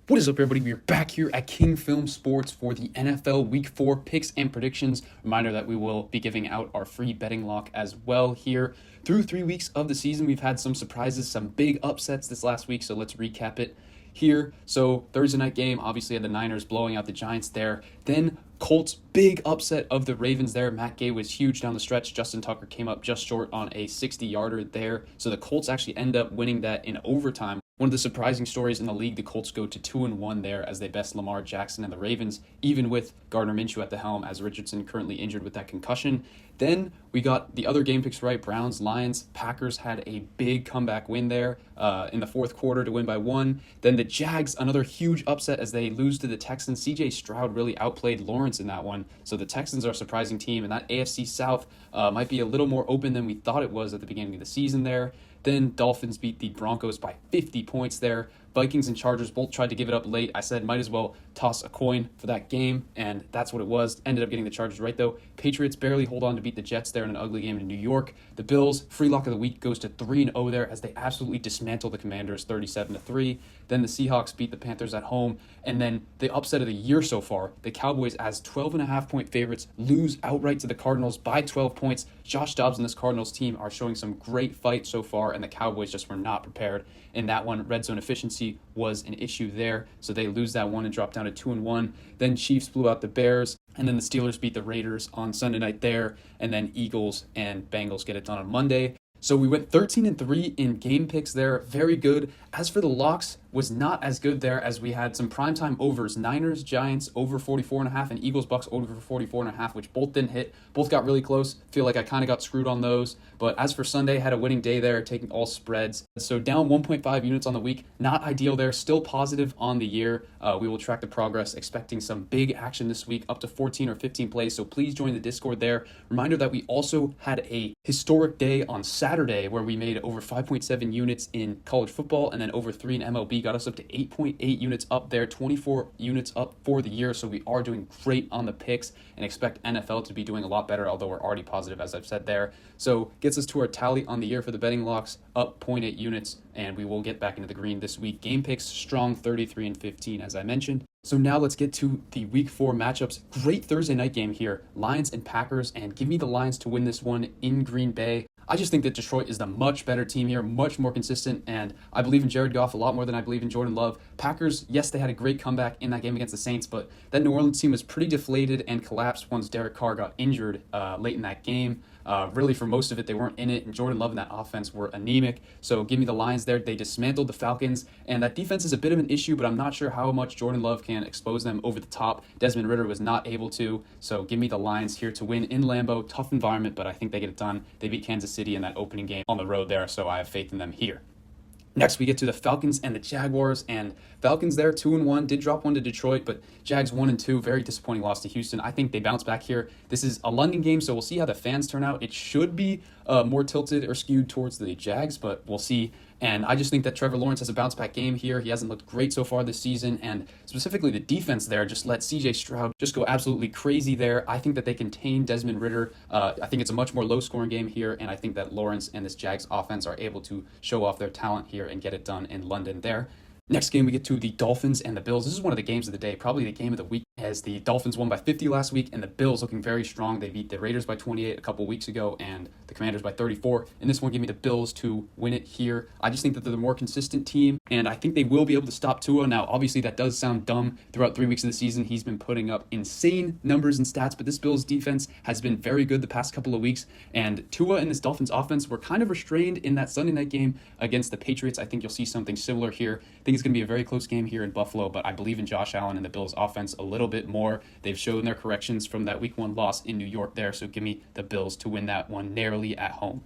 What is up, everybody? We are back here at King Film Sports for the NFL Week 4 picks and predictions. Reminder that we will be giving out our free betting lock as well here. Through 3 weeks of the season, we've had some surprises, some big upsets this last week, so let's recap it here. So Thursday night game, obviously had the Niners blowing out the Giants there. Then Colts, big upset of the Ravens there. Matt Gay was huge down the stretch. Justin Tucker came up just short on a 60-yarder there. So the Colts actually end up winning that in overtime. One of the surprising stories in the league, the Colts go to 2-1 there as they best Lamar Jackson and the Ravens, even with Gardner Minshew at the helm, as Richardson currently injured with that concussion. Then we got the other game picks right. Browns, Lions, Packers had a big comeback win there in the fourth quarter to win by 1. Then the Jags, another huge upset as they lose to the Texans. CJ Stroud really outplayed Lawrence in that one. So the Texans are a surprising team, and that AFC South might be a little more open than we thought it was at the beginning of the season there. Then Dolphins beat the Broncos by 50 points there. Vikings and Chargers both tried to give it up late. I said might as well toss a coin for that game, and that's what it was. Ended up getting the Chargers right, though. Patriots barely hold on to beat the Jets there in an ugly game in New York. The Bills, free lock of the week, goes to 3-0 there as they absolutely dismantle the Commanders 37-3. Then the Seahawks beat the Panthers at home. And then the upset of the year so far, the Cowboys, as 12.5-point favorites, lose outright to the Cardinals by 12 points. Josh Dobbs and this Cardinals team are showing some great fight so far, and the Cowboys just were not prepared in that one. Red zone efficiency was an issue there, so they lose that one and drop down to 2-1. Then Chiefs blew out the Bears, and then the Steelers beat the Raiders on Sunday night there, and then Eagles and Bengals get it done on Monday. So we went 13-3 in game picks there. Very good. As for the locks, was not as good there as we had some primetime overs. Niners, Giants over 44.5 and Eagles, Bucks over 44.5, which both didn't hit. Both got really close. Feel like I kind of got screwed on those. But as for Sunday, had a winning day there, taking all spreads. So down 1.5 units on the week. Not ideal there. Still positive on the year. We will track the progress, expecting some big action this week, up to 14 or 15 plays. So please join the Discord there. Reminder that we also had a historic day on Saturday where we made over 5.7 units in college football and then over 3 in MLB. Got us up to 8.8 units up there, 24 units up for the year. So we are doing great on the picks and expect NFL to be doing a lot better, although we're already positive, as I've said there. So gets us to our tally on the year for the betting locks, up 0.8 units, and we will get back into the green this week. Game picks, strong 33-15, as I mentioned. So now let's get to the Week 4 matchups. Great Thursday night game here, Lions and Packers, and give me the Lions to win this one in Green Bay. I just think that Detroit is the much better team here, much more consistent, and I believe in Jared Goff a lot more than I believe in Jordan Love. Packers, yes, they had a great comeback in that game against the Saints, but that New Orleans team was pretty deflated and collapsed once Derek Carr got injured late in that game. Really, for most of it, they weren't in it, and Jordan Love and that offense were anemic. So give me the Lions there. They dismantled the Falcons, and that defense is a bit of an issue, but I'm not sure how much Jordan Love can expose them over the top. Desmond Ridder was not able to, so give me the Lions here to win in Lambeau. Tough environment, but I think they get it done. They beat Kansas City in that opening game on the road there, so I have faith in them here. Next, we get to the Falcons and the Jaguars, and Falcons there, 2-1, did drop one to Detroit, but Jags 1-2, very disappointing loss to Houston. I think they bounce back here. This is a London game, so we'll see how the fans turn out. It should be more tilted or skewed towards the Jags, but we'll see. And I just think that Trevor Lawrence has a bounce-back game here. He hasn't looked great so far this season, and specifically the defense there just let CJ Stroud just go absolutely crazy there. I think that they contain Desmond Ridder. I think it's a much more low-scoring game here, and I think that Lawrence and this Jags offense are able to show off their talent here and get it done in London there. Next game, we get to the Dolphins and the Bills. This is one of the games of the day, probably the game of the week, as the Dolphins won by 50 last week, and the Bills looking very strong. They beat the Raiders by 28 a couple weeks ago, and the Commanders by 34. In this one, give me the Bills to win it here. I just think that they're the more consistent team, and I think they will be able to stop Tua. Now, obviously, that does sound dumb. Throughout 3 weeks of the season, he's been putting up insane numbers and stats, but this Bills defense has been very good the past couple of weeks, and Tua and this Dolphins offense were kind of restrained in that Sunday night game against the Patriots. I think you'll see something similar here. I think it's going to be a very close game here in Buffalo, but I believe in Josh Allen and the Bills offense a little bit more. They've shown their corrections from that Week 1 loss in New York there, so give me the Bills to win that one narrowly at home.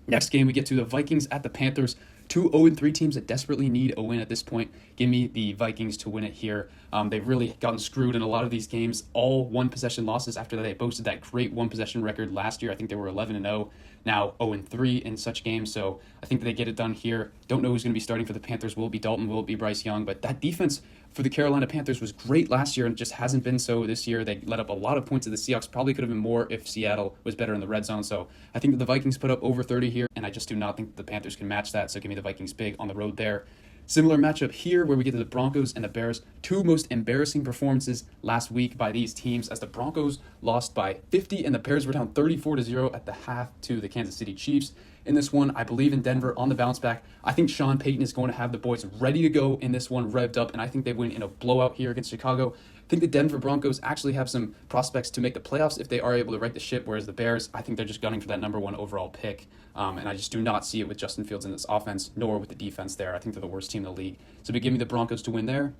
Next game, we get to the Vikings at the Panthers. 2 0-3 teams that desperately need a win at this point. Give me the Vikings to win it here. They've really gotten screwed in a lot of these games. All one-possession losses after they boasted that great one-possession record last year. I think they were 11-0, now 0-3 in such games. So I think that they get it done here. Don't know who's going to be starting for the Panthers. Will it be Dalton? Will it be Bryce Young? But that defense for the Carolina Panthers was great last year and just hasn't been so this year. They let up a lot of points to the Seahawks. Probably could have been more if Seattle was better in the red zone. So I think that the Vikings put up over 30 here, and I just do not think the Panthers can match that. So give me the Vikings big on the road there. Similar matchup here where we get to the Broncos and the Bears. Two most embarrassing performances last week by these teams as the Broncos lost by 50 and the Bears were down 34-0 at the half to the Kansas City Chiefs. In this one, I believe in Denver on the bounce back. I think Sean Payton is going to have the boys ready to go in this one, revved up, and I think they win in a blowout here against Chicago. I think the Denver Broncos actually have some prospects to make the playoffs if they are able to right the ship, whereas the Bears, I think they're just gunning for that number one overall pick. And I just do not see it with Justin Fields in this offense, nor with the defense there. I think they're the worst team in the league. So give me the Broncos to win there.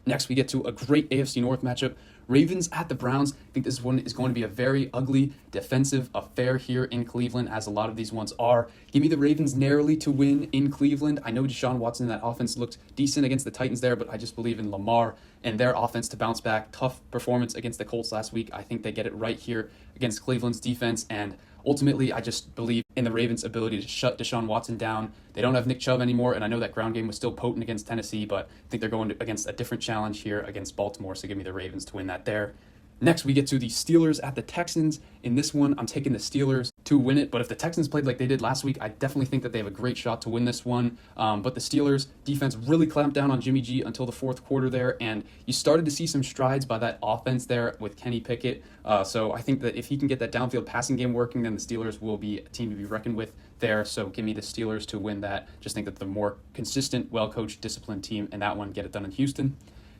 Next, we get to a great AFC North matchup. Ravens at the Browns. I think this one is going to be a very ugly defensive affair here in Cleveland, as a lot of these ones are. Give me the Ravens narrowly to win in Cleveland. I know Deshaun Watson in that offense looked decent against the Titans there, but I just believe in Lamar and their offense to bounce back. Tough performance against the Colts last week. I think they get it right here against Cleveland's defense, and ultimately, I just believe in the Ravens' ability to shut Deshaun Watson down. They don't have Nick Chubb anymore, and I know that ground game was still potent against Tennessee, but I think they're going against a different challenge here against Baltimore, so give me the Ravens to win that there. Next, we get to the Steelers at the Texans. In this one, I'm taking the Steelers to win it, but if the Texans played like they did last week, I definitely think that they have a great shot to win this one. But the Steelers defense really clamped down on Jimmy G until the fourth quarter there, and you started to see some strides by that offense there with Kenny Pickett. So I think that if he can get that downfield passing game working, then the Steelers will be a team to be reckoned with there. So give me the Steelers to win that. Just think that the more consistent, well-coached, disciplined team in that one get it done in Houston.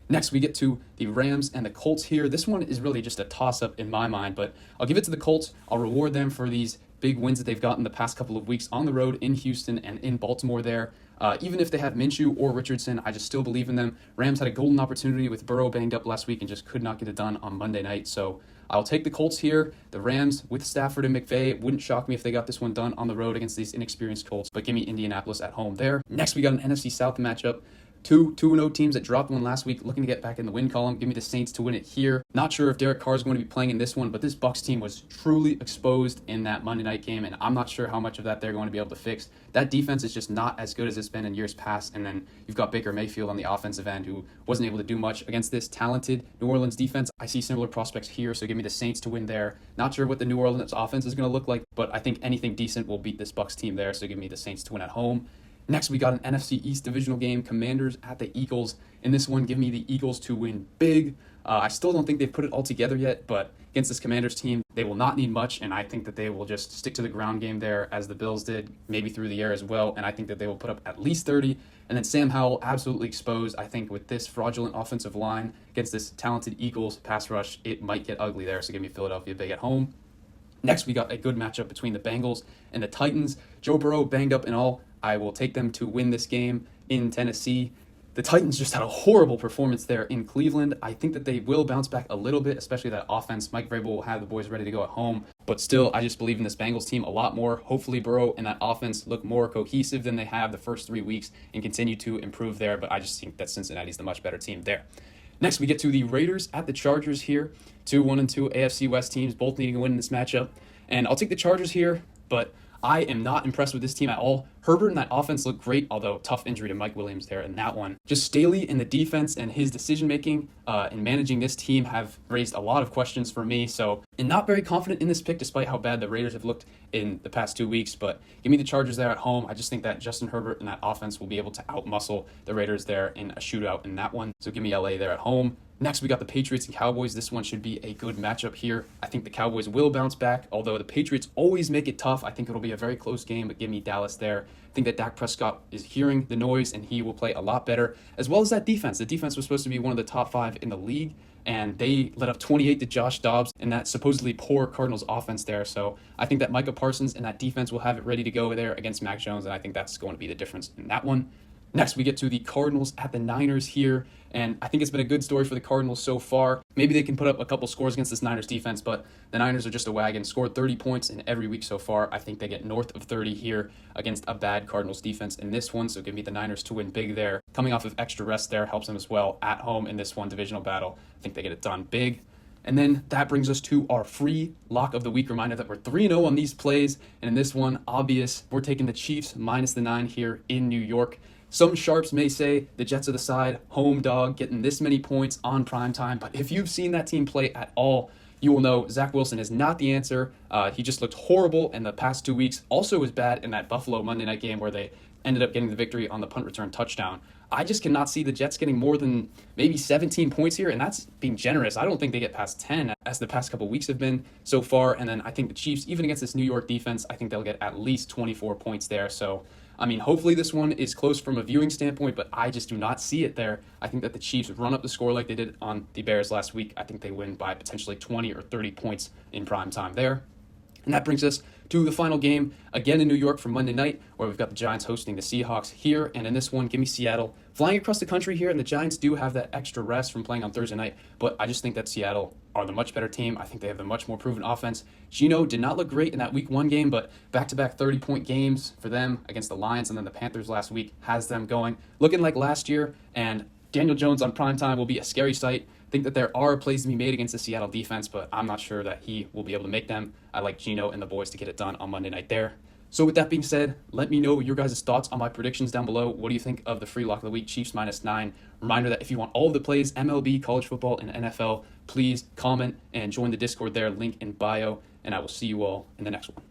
Next, we get to the Rams and the Colts here. This one is really just a toss-up in my mind, but I'll give it to the Colts. I'll reward them for these big wins that they've gotten the past couple of weeks on the road in Houston and in Baltimore there. Even if they have Minshew or Richardson, I just still believe in them. Rams had a golden opportunity with Burrow banged up last week and just could not get it done on Monday night. So I'll take the Colts here. The Rams with Stafford and McVay. It wouldn't shock me if they got this one done on the road against these inexperienced Colts, but give me Indianapolis at home there. Next, we got an NFC South matchup. Two 2-0 teams that dropped one last week, looking to get back in the win column. Give me the Saints to win it here. Not sure if Derek Carr is going to be playing in this one, but this Bucs team was truly exposed in that Monday night game, and I'm not sure how much of that they're going to be able to fix. That defense is just not as good as it's been in years past, and then you've got Baker Mayfield on the offensive end who wasn't able to do much against this talented New Orleans defense. I see similar prospects here, so give me the Saints to win there. Not sure what the New Orleans offense is going to look like, but I think anything decent will beat this Bucs team there, so give me the Saints to win at home. Next, we got an NFC East divisional game, Commanders at the Eagles. In this one, give me the Eagles to win big. I still don't think they've put it all together yet, but against this Commanders team, they will not need much, and I think that they will just stick to the ground game there as the Bills did, maybe through the air as well, and I think that they will put up at least 30. And then Sam Howell absolutely exposed. I think with this fraudulent offensive line against this talented Eagles pass rush, it might get ugly there, so give me Philadelphia big at home. Next, we got a good matchup between the Bengals and the Titans. Joe Burrow banged up and all. I will take them to win this game in Tennessee. The Titans just had a horrible performance there in Cleveland. I think that they will bounce back a little bit, especially that offense. Mike Vrabel will have the boys ready to go at home. But still, I just believe in this Bengals team a lot more. Hopefully, Burrow and that offense look more cohesive than they have the first 3 weeks and continue to improve there. But I just think that Cincinnati's the much better team there. Next, we get to the Raiders at the Chargers here. 1-2 AFC West teams, both needing a win in this matchup. And I'll take the Chargers here, but I am not impressed with this team at all. Herbert and that offense looked great, although tough injury to Mike Williams there in that one. Just Staley in the defense and his decision-making in managing this team have raised a lot of questions for me. So I'm not very confident in this pick despite how bad the Raiders have looked in the past 2 weeks. But give me the Chargers there at home. I just think that Justin Herbert and that offense will be able to outmuscle the Raiders there in a shootout in that one. So give me LA there at home. Next, we got the Patriots and Cowboys. This one should be a good matchup here. I think the Cowboys will bounce back, although the Patriots always make it tough. I think it'll be a very close game, but give me Dallas there. I think that Dak Prescott is hearing the noise, and he will play a lot better, as well as that defense. The defense was supposed to be one of the top 5 in the league, and they let up 28 to Josh Dobbs and that supposedly poor Cardinals offense there. So I think that Micah Parsons and that defense will have it ready to go there against Mac Jones, and I think that's going to be the difference in that one. Next, we get to the Cardinals at the Niners here, and I think it's been a good story for the Cardinals so far. Maybe they can put up a couple scores against this Niners defense, but the Niners are just a wagon. Scored 30 points in every week so far. I think they get north of 30 here against a bad Cardinals defense in this one, so give me the Niners to win big there. Coming off of extra rest there helps them as well at home in this one divisional battle. I think they get it done big. And then that brings us to our free lock of the week. Reminder that we're 3-0 on these plays, and in this one, obvious, we're taking the Chiefs minus the 9 here in New York. Some sharps may say the Jets are the side, home dog, getting this many points on prime time. But if you've seen that team play at all, you will know Zach Wilson is not the answer. He just looked horrible in the past 2 weeks. Also was bad in that Buffalo Monday night game where they ended up getting the victory on the punt return touchdown. I just cannot see the Jets getting more than maybe 17 points here, and that's being generous. I don't think they get past 10, as the past couple weeks have been so far. And then I think the Chiefs, even against this New York defense, I think they'll get at least 24 points there. So, I mean, hopefully this one is close from a viewing standpoint, but I just do not see it there. I think that the Chiefs run up the score like they did on the Bears last week. I think they win by potentially 20 or 30 points in prime time there. And that brings us to the final game, again in New York for Monday night, where we've got the Giants hosting the Seahawks here. And in this one, give me Seattle. Flying across the country here, and the Giants do have that extra rest from playing on Thursday night, but I just think that Seattle are the much better team. I think they have the much more proven offense. Geno did not look great in that Week 1 game, but back-to-back 30-point games for them against the Lions and then the Panthers last week has them going, looking like last year, and Daniel Jones on primetime will be a scary sight. I think that there are plays to be made against the Seattle defense, but I'm not sure that he will be able to make them. I like Geno and the boys to get it done on Monday night there. So with that being said, let me know your guys' thoughts on my predictions down below. What do you think of the free lock of the week, Chiefs -9? Reminder that if you want all of the plays, MLB, college football, and NFL, please comment and join the Discord there, link in bio, and I will see you all in the next one.